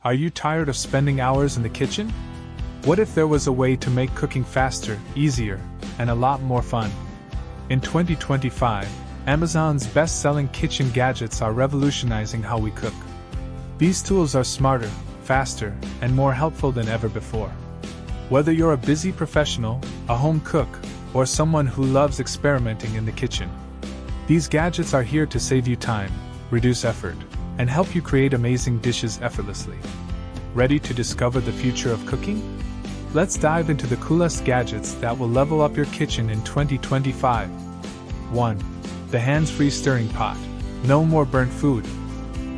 Are you tired of spending hours in the kitchen? What if there was a way to make cooking faster, easier, and a lot more fun? In 2025, Amazon's best-selling kitchen gadgets are revolutionizing how we cook. These tools are smarter, faster, and more helpful than ever before. Whether you're a busy professional, a home cook, or someone who loves experimenting in the kitchen, these gadgets are here to save you time, reduce effort, and help you create amazing dishes effortlessly. Ready to discover the future of cooking? Let's dive into the coolest gadgets that will level up your kitchen in 2025. 1. The hands-free stirring pot. No more burnt food.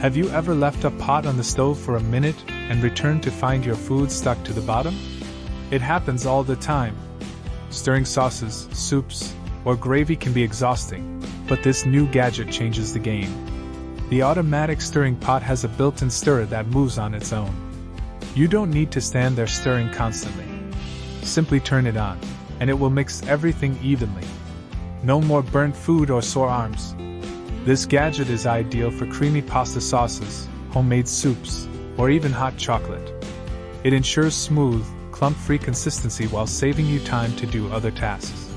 Have you ever left a pot on the stove for a minute and returned to find your food stuck to the bottom? It happens all the time. Stirring sauces, soups, or gravy can be exhausting, but this new gadget changes the game. The automatic stirring pot has a built-in stirrer that moves on its own. You don't need to stand there stirring constantly. Simply turn it on, and it will mix everything evenly. No more burnt food or sore arms. This gadget is ideal for creamy pasta sauces, homemade soups, or even hot chocolate. It ensures smooth, clump-free consistency while saving you time to do other tasks.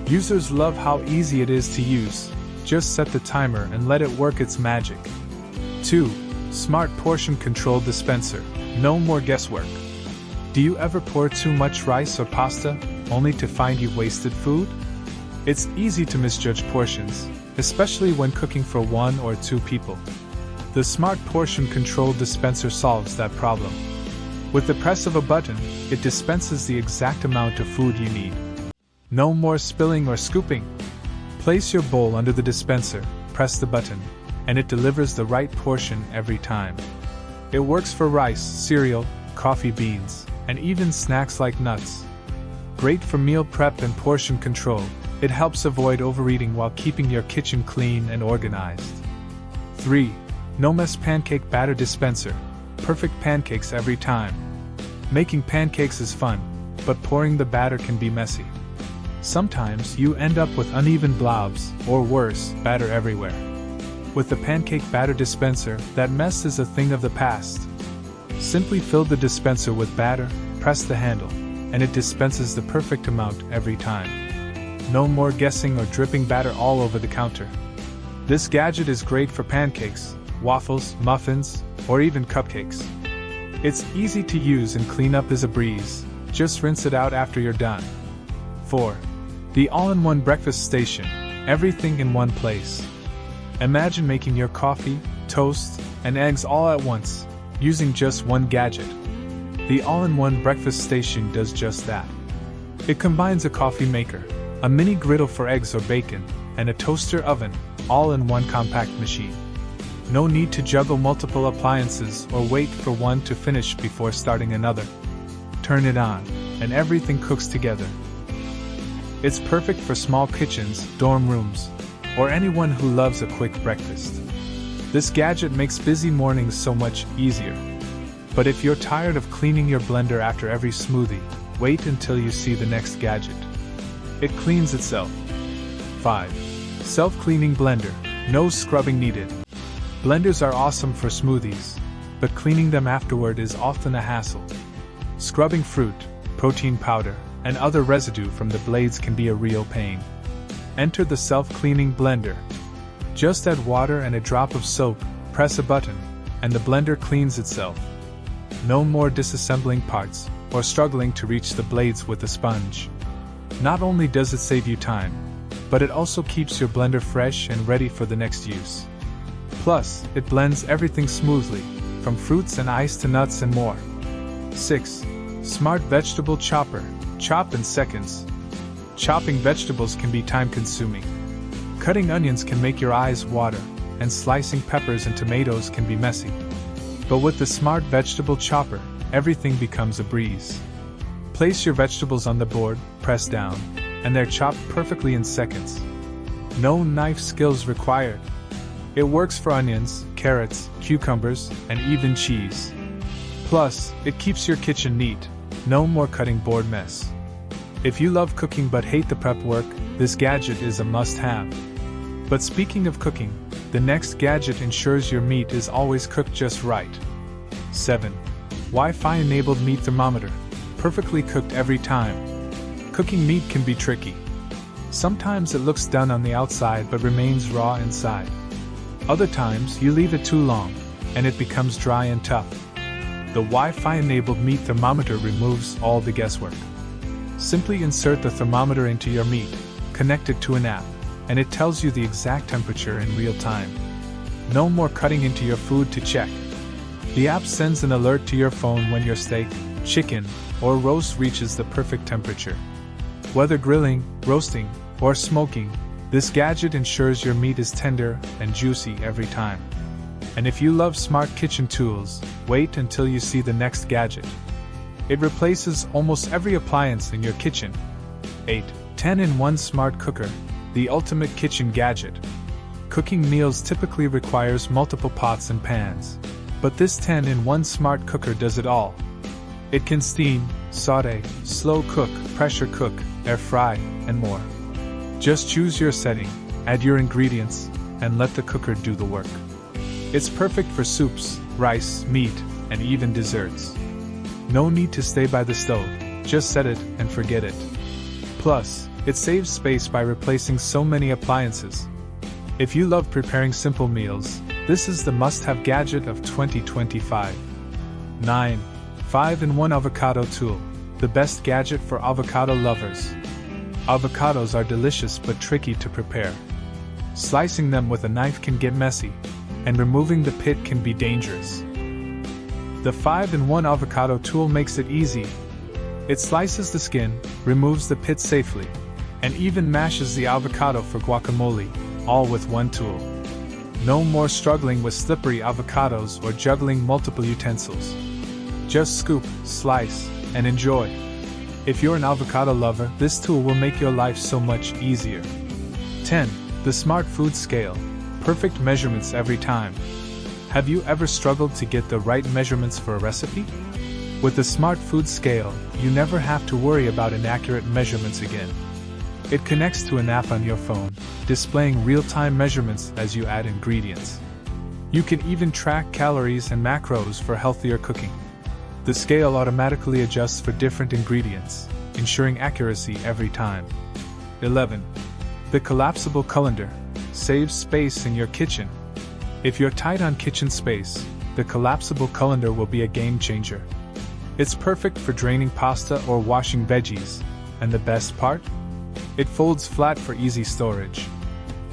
Users love how easy it is to use. Just set the timer and let it work its magic. 2. Smart portion control dispenser. No more guesswork. Do you ever pour too much rice or pasta, only to find you've wasted food? It's easy to misjudge portions, especially when cooking for 1 or 2 people. The smart portion control dispenser solves that problem. With the press of a button, it dispenses the exact amount of food you need. No more spilling or scooping. Place your bowl under the dispenser, press the button, and it delivers the right portion every time. It works for rice, cereal, coffee beans, and even snacks like nuts. Great for meal prep and portion control, it helps avoid overeating while keeping your kitchen clean and organized. 3. No mess pancake batter dispenser. Perfect pancakes every time. Making pancakes is fun, but pouring the batter can be messy. Sometimes you end up with uneven blobs, or worse, batter everywhere. With the pancake batter dispenser, that mess is a thing of the past. Simply fill the dispenser with batter, press the handle, and it dispenses the perfect amount every time. No more guessing or dripping batter all over the counter. This gadget is great for pancakes, waffles, muffins, or even cupcakes. It's easy to use and cleanup is a breeze. Just rinse it out after you're done. 4. The all-in-one breakfast station. Everything in one place. Imagine making your coffee, toast, and eggs all at once, using just one gadget. The all-in-one breakfast station does just that. It combines a coffee maker, a mini griddle for eggs or bacon, and a toaster oven, all in one compact machine. No need to juggle multiple appliances or wait for one to finish before starting another. Turn it on, and everything cooks together. It's perfect for small kitchens, dorm rooms, or anyone who loves a quick breakfast. This gadget makes busy mornings so much easier. But if you're tired of cleaning your blender after every smoothie, wait until you see the next gadget. It cleans itself. 5. Self-cleaning blender. No scrubbing needed. Blenders are awesome for smoothies, but cleaning them afterward is often a hassle. Scrubbing fruit, protein powder, and other residue from the blades can be a real pain. Enter the self-cleaning blender. Just add water and a drop of soap, press a button, and the blender cleans itself. No more disassembling parts, or struggling to reach the blades with a sponge. Not only does it save you time, but it also keeps your blender fresh and ready for the next use. Plus, it blends everything smoothly, from fruits and ice to nuts and more. 6. Smart vegetable chopper. Chop in seconds. Chopping vegetables can be time-consuming. Cutting onions can make your eyes water, and slicing peppers and tomatoes can be messy. But with the smart vegetable chopper, everything becomes a breeze. Place your vegetables on the board, press down, and they're chopped perfectly in seconds. No knife skills required. It works for onions, carrots, cucumbers, and even cheese. Plus, it keeps your kitchen neat. No more cutting board mess. If you love cooking but hate the prep work, this gadget is a must-have. But speaking of cooking, the next gadget ensures your meat is always cooked just right. 7. Wi-Fi enabled meat thermometer. Perfectly cooked every time. Cooking meat can be tricky. Sometimes it looks done on the outside but remains raw inside. Other times you leave it too long, and it becomes dry and tough. The Wi-Fi enabled meat thermometer removes all the guesswork. Simply insert the thermometer into your meat, connect it to an app, and it tells you the exact temperature in real time. No more cutting into your food to check. The app sends an alert to your phone when your steak, chicken, or roast reaches the perfect temperature. Whether grilling, roasting, or smoking, this gadget ensures your meat is tender and juicy every time. And if you love smart kitchen tools, wait until you see the next gadget. It replaces almost every appliance in your kitchen. 8. 10-in-1 Smart Cooker, the ultimate kitchen gadget. Cooking meals typically requires multiple pots and pans, but this 10-in-1 smart cooker does it all. It can steam, saute, slow cook, pressure cook, air fry, and more. Just choose your setting, add your ingredients, and let the cooker do the work. It's perfect for soups, rice, meat, and even desserts. No need to stay by the stove, just set it and forget it. Plus, it saves space by replacing so many appliances. If you love preparing simple meals, this is the must-have gadget of 2025. 9. 5-in-1 Avocado Tool, the best gadget for avocado lovers. Avocados are delicious but tricky to prepare. Slicing them with a knife can get messy, and removing the pit can be dangerous. The 5-in-1 avocado tool makes it easy. It slices the skin, removes the pit safely, and even mashes the avocado for guacamole, all with one tool. No more struggling with slippery avocados or juggling multiple utensils. Just scoop, slice, and enjoy. If you're an avocado lover, this tool will make your life so much easier. 10. The Smart Food Scale. Perfect measurements every time. Have you ever struggled to get the right measurements for a recipe? With the Smart Food Scale, you never have to worry about inaccurate measurements again. It connects to an app on your phone, displaying real-time measurements as you add ingredients. You can even track calories and macros for healthier cooking. The scale automatically adjusts for different ingredients, ensuring accuracy every time. 11. The Collapsible Colander. Saves space in your kitchen. If you're tight on kitchen space, the collapsible colander will be a game changer. It's perfect for draining pasta or washing veggies, and the best part? It folds flat for easy storage.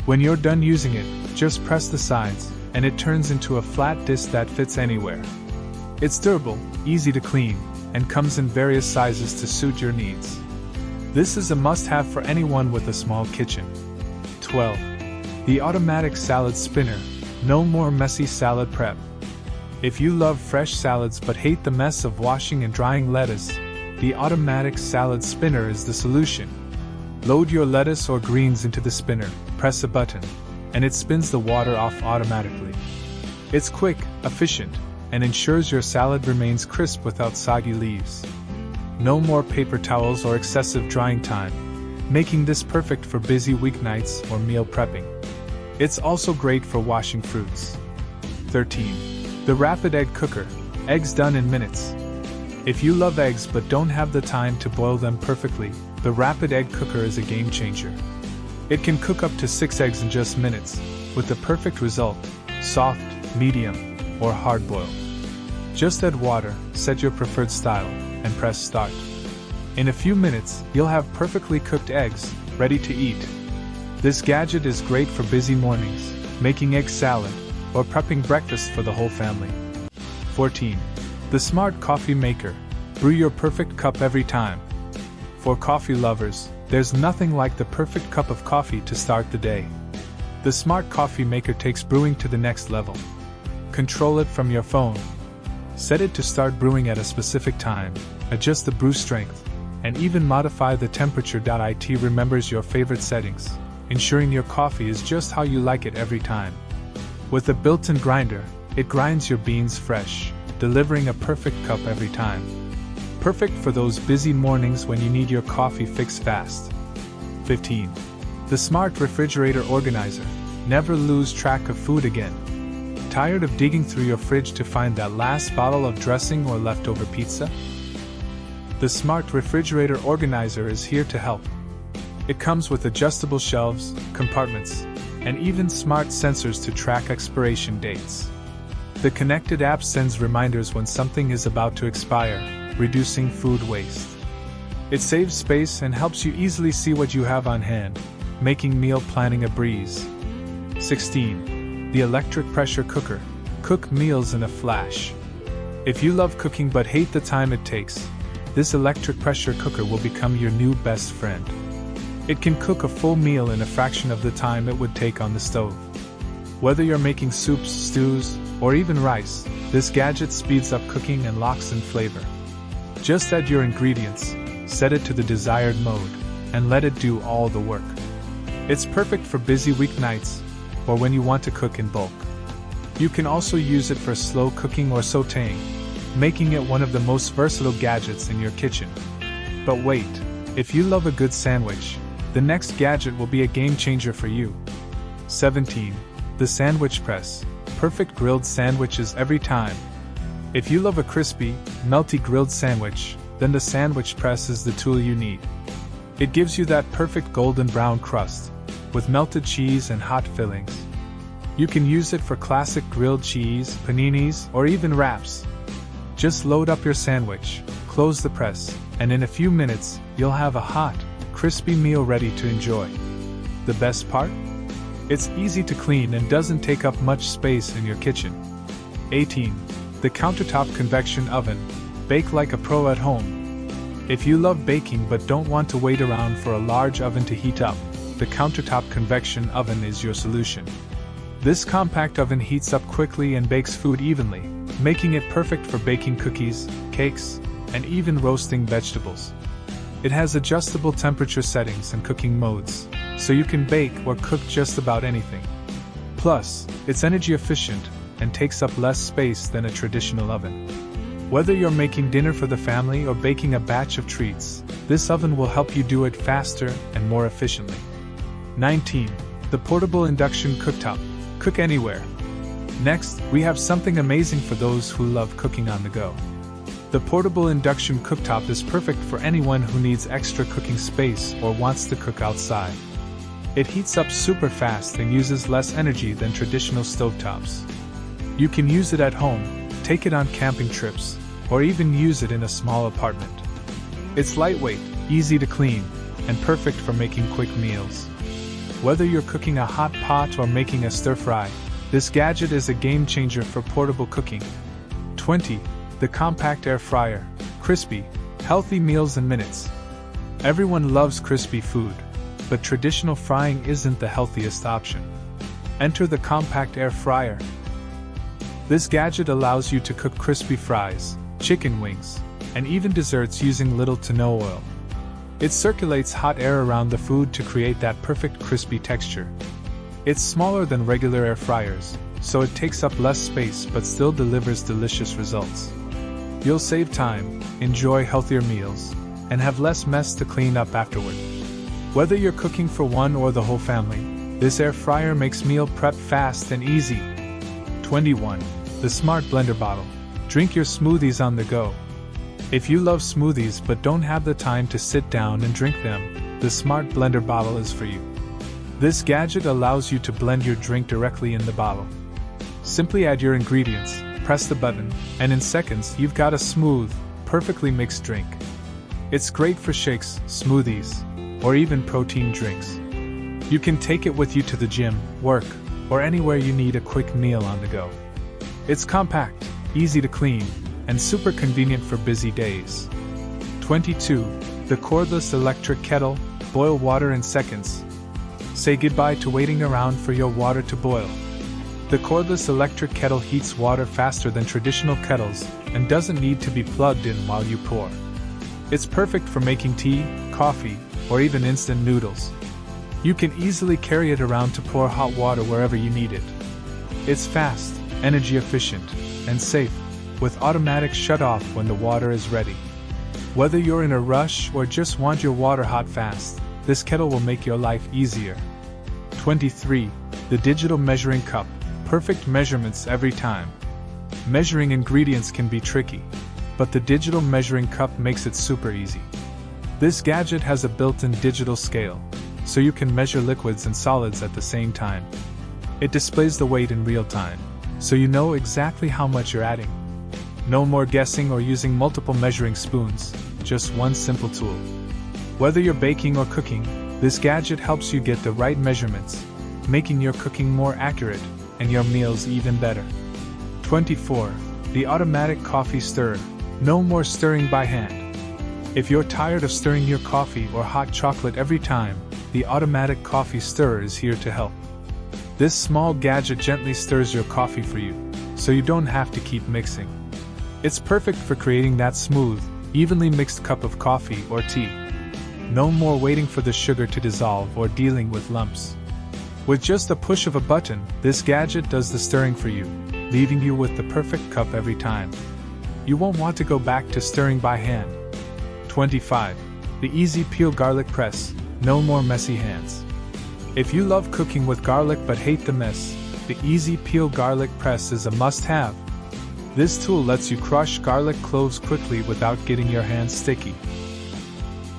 When you're done using it, just press the sides, and it turns into a flat disc that fits anywhere. It's durable, easy to clean, and comes in various sizes to suit your needs. This is a must-have for anyone with a small kitchen. 12. The Automatic Salad Spinner. No more messy salad prep. If you love fresh salads but hate the mess of washing and drying lettuce, the Automatic Salad Spinner is the solution. Load your lettuce or greens into the spinner, press a button, and it spins the water off automatically. It's quick, efficient, and ensures your salad remains crisp without soggy leaves. No more paper towels or excessive drying time, making this perfect for busy weeknights or meal prepping. It's also great for washing fruits. 13. The Rapid Egg Cooker. Eggs done in minutes. If you love eggs but don't have the time to boil them perfectly, the Rapid Egg Cooker is a game changer. It can cook up to 6 eggs in just minutes, with the perfect result: soft, medium, or hard-boiled. Just add water, set your preferred style, and press start. In a few minutes, you'll have perfectly cooked eggs, ready to eat. This gadget is great for busy mornings, making egg salad, or prepping breakfast for the whole family. 14. The Smart Coffee Maker. Brew your perfect cup every time. For coffee lovers, there's nothing like the perfect cup of coffee to start the day. The Smart Coffee Maker takes brewing to the next level. Control it from your phone. Set it to start brewing at a specific time, adjust the brew strength, and even modify the temperature. It remembers your favorite settings, ensuring your coffee is just how you like it every time. With a built-in grinder, it grinds your beans fresh, delivering a perfect cup every time. Perfect for those busy mornings when you need your coffee fixed fast. 15. The Smart Refrigerator Organizer. Never lose track of food again. Tired of digging through your fridge to find that last bottle of dressing or leftover pizza? The Smart Refrigerator Organizer is here to help. It comes with adjustable shelves, compartments, and even smart sensors to track expiration dates. The connected app sends reminders when something is about to expire, reducing food waste. It saves space and helps you easily see what you have on hand, making meal planning a breeze. 16. The Electric Pressure Cooker. Cook meals in a flash. If you love cooking but hate the time it takes, this electric pressure cooker will become your new best friend. It can cook a full meal in a fraction of the time it would take on the stove. Whether you're making soups, stews, or even rice, this gadget speeds up cooking and locks in flavor. Just add your ingredients, set it to the desired mode, and let it do all the work. It's perfect for busy weeknights, or when you want to cook in bulk. You can also use it for slow cooking or sautéing, making it one of the most versatile gadgets in your kitchen. But wait, if you love a good sandwich, the next gadget will be a game changer for you. 17. The Sandwich Press. Perfect grilled sandwiches every time. If you love a crispy, melty grilled sandwich, then the sandwich press is the tool you need. It gives you that perfect golden brown crust, with melted cheese and hot fillings. You can use it for classic grilled cheese, paninis, or even wraps. Just load up your sandwich, close the press, and in a few minutes, you'll have a hot, crispy meal ready to enjoy. The best part? It's easy to clean and doesn't take up much space in your kitchen. 18. The Countertop Convection Oven. Bake like a pro at home. If you love baking but don't want to wait around for a large oven to heat up, the Countertop Convection Oven is your solution. This compact oven heats up quickly and bakes food evenly, making it perfect for baking cookies, cakes, and even roasting vegetables. It has adjustable temperature settings and cooking modes, so you can bake or cook just about anything. Plus, it's energy efficient and takes up less space than a traditional oven. Whether you're making dinner for the family or baking a batch of treats, this oven will help you do it faster and more efficiently. 19. The Portable Induction Cooktop. Cook anywhere. Next, we have something amazing for those who love cooking on the go. The portable induction cooktop is perfect for anyone who needs extra cooking space or wants to cook outside. It heats up super fast and uses less energy than traditional stovetops. You can use it at home, take it on camping trips, or even use it in a small apartment. It's lightweight, easy to clean, and perfect for making quick meals. Whether you're cooking a hot pot or making a stir-fry, this gadget is a game changer for portable cooking. 20. The Compact Air Fryer. Crispy, healthy meals in minutes. Everyone loves crispy food, but traditional frying isn't the healthiest option. Enter the Compact Air Fryer. This gadget allows you to cook crispy fries, chicken wings, and even desserts using little to no oil. It circulates hot air around the food to create that perfect crispy texture. It's smaller than regular air fryers, so it takes up less space but still delivers delicious results. You'll save time, enjoy healthier meals, and have less mess to clean up afterward. Whether you're cooking for one or the whole family, this air fryer makes meal prep fast and easy. 21. The Smart Blender Bottle. Drink your smoothies on the go. If you love smoothies but don't have the time to sit down and drink them, the Smart Blender Bottle is for you. This gadget allows you to blend your drink directly in the bottle. Simply add your ingredients, press the button, and in seconds you've got a smooth, perfectly mixed drink. It's great for shakes, smoothies, or even protein drinks. You can take it with you to the gym, work, or anywhere you need a quick meal on the go. It's compact, easy to clean, and super convenient for busy days. 22. The Cordless Electric Kettle. Boil water in seconds. Say goodbye to waiting around for your water to boil. The cordless electric kettle heats water faster than traditional kettles and doesn't need to be plugged in while you pour. It's perfect for making tea, coffee, or even instant noodles. You can easily carry it around to pour hot water wherever you need it. It's fast, energy efficient, and safe, with automatic shut-off when the water is ready. Whether you're in a rush or just want your water hot fast, this kettle will make your life easier. 23. The Digital Measuring Cup. perfect measurements every time. Measuring ingredients can be tricky, but the digital measuring cup makes it super easy. This gadget has a built-in digital scale, so you can measure liquids and solids at the same time. It displays the weight in real time, so you know exactly how much you're adding. No more guessing or using multiple measuring spoons, just one simple tool. Whether you're baking or cooking, this gadget helps you get the right measurements, making your cooking more accurate and your meals even better. 24. The automatic coffee stirrer. No more stirring by hand. If you're tired of stirring your coffee or hot chocolate every time, the automatic coffee stirrer is here to help. This small gadget gently stirs your coffee for you, so you don't have to keep mixing. It's perfect for creating that smooth, evenly mixed cup of coffee or tea. No more waiting for the sugar to dissolve or dealing with lumps. With just a push of a button, this gadget does the stirring for you, leaving you with the perfect cup every time. You won't want to go back to stirring by hand. 25. The Easy Peel Garlic Press. No more messy hands. If you love cooking with garlic but hate the mess, the Easy Peel Garlic Press is a must-have. This tool lets you crush garlic cloves quickly without getting your hands sticky.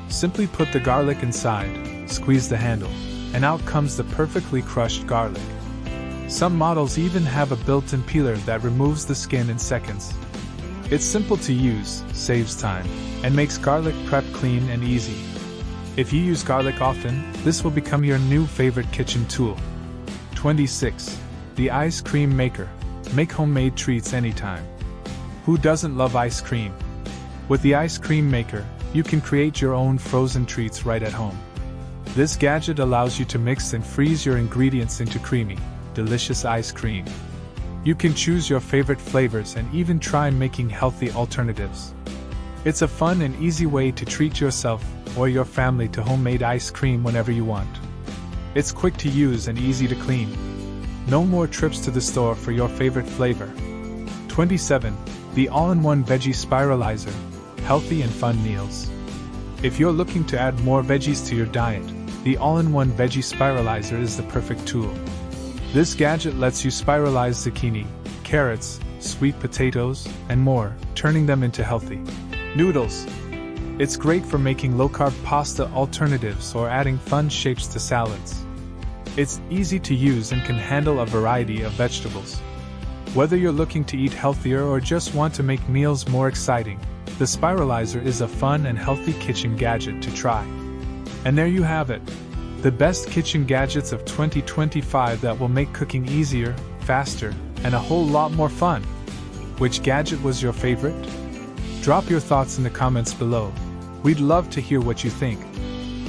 Simply put the garlic inside, squeeze the handle, and out comes the perfectly crushed garlic. Some models even have a built-in peeler that removes the skin in seconds. It's simple to use, saves time, and makes garlic prep clean and easy. If you use garlic often, this will become your new favorite kitchen tool. 26. The Ice Cream Maker. Make homemade treats anytime. Who doesn't love ice cream? With the Ice Cream Maker, you can create your own frozen treats right at home. This gadget allows you to mix and freeze your ingredients into creamy, delicious ice cream. You can choose your favorite flavors and even try making healthy alternatives. It's a fun and easy way to treat yourself or your family to homemade ice cream whenever you want. It's quick to use and easy to clean. No more trips to the store for your favorite flavor. 27. The All-in-One Veggie Spiralizer. Healthy and fun meals. If you're looking to add more veggies to your diet, the All-in-One Veggie Spiralizer is the perfect tool. This gadget lets you spiralize zucchini, carrots, sweet potatoes, and more, turning them into healthy noodles. It's great for making low-carb pasta alternatives or adding fun shapes to salads. It's easy to use and can handle a variety of vegetables. Whether you're looking to eat healthier or just want to make meals more exciting, the Spiralizer is a fun and healthy kitchen gadget to try. And there you have it. The best kitchen gadgets of 2025 that will make cooking easier, faster, and a whole lot more fun. Which gadget was your favorite? Drop your thoughts in the comments below. We'd love to hear what you think.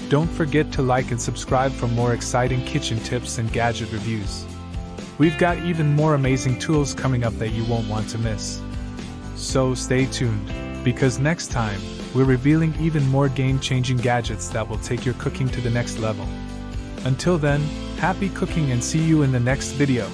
Don't forget to like and subscribe for more exciting kitchen tips and gadget reviews. We've got even more amazing tools coming up that you won't want to miss. So stay tuned, because next time, we're revealing even more game-changing gadgets that will take your cooking to the next level. Until then, happy cooking and see you in the next video.